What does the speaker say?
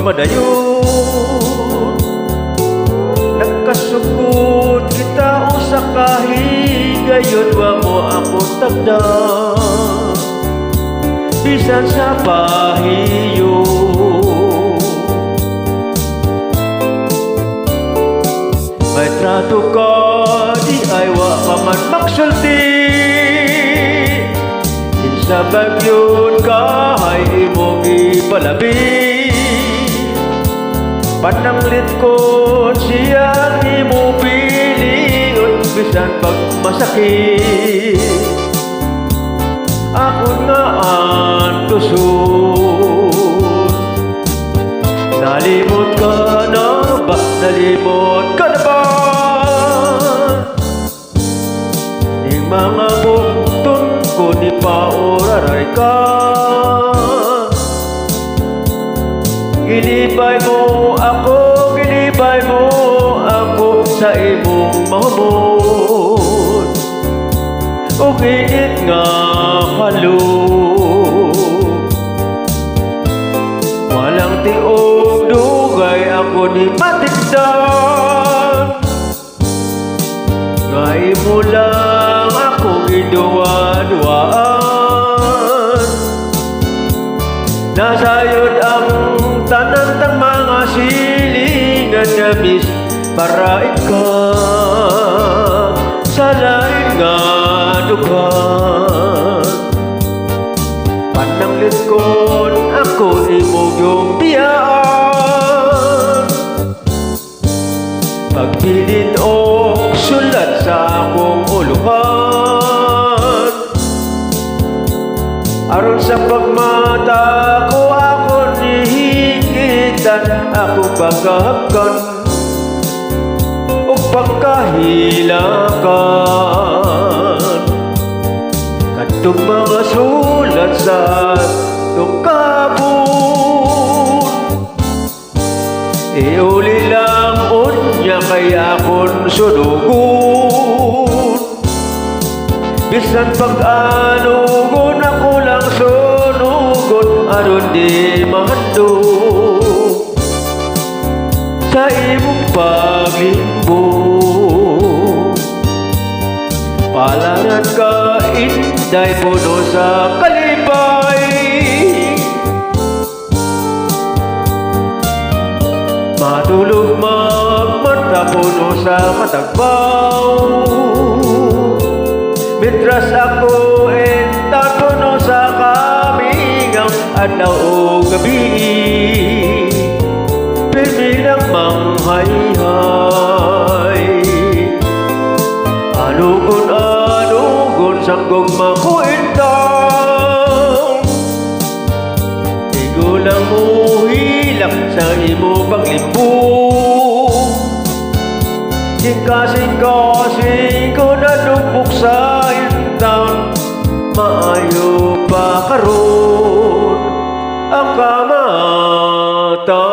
madayon. Nagkasugod kita usa kahigayon, wa mo ako tagdan bisan sa pahiyo. May trato ka, di ay wa ka man magsulti. Sa bagyon kahay imong ipalabi. Pananglit ko siyang imo piliyon bisan pag masakit. Ako nga ang tusun. Nalimot ka na ba? Nalimot ka na ba? Ning mga bugton ko ni pauraray ka. Ginibay mo ako, ginibay mo ako sa imong mahumon. O ginit nga halong walang tiog dugay ako ni matigdan. Nga imo lang ako giduwa-duwaan. Nasayod ang tanan tang mga silingan na bis para ikaw sa lain nga dugan. Pananglit kon ako imong yung biyaan. Pagbilin o sulat sa akong uluhan. Aron sa pagmata ko ako nihigitan, ako pagkahapkan o pagkahilakan. Katong mga sulat sa tungkabon, iuli lang unya kay akon sunugon. Bisan pag-anugon ako lang sunugon, aron di mahandog sa imong paglimbong. Palaran ka inday puno sa kalipay. Matulog magmata puno sa matagbaw. Mitras ako entan puno sa kamingang adlaw o gabi. Pirmi lang manghayhay. Anugon sanggog makuintang. Igo lang mo hilak sa imo paglimbong. Kasing-kasing ko na lubok sa intang. Maayo pa karon ang kamata.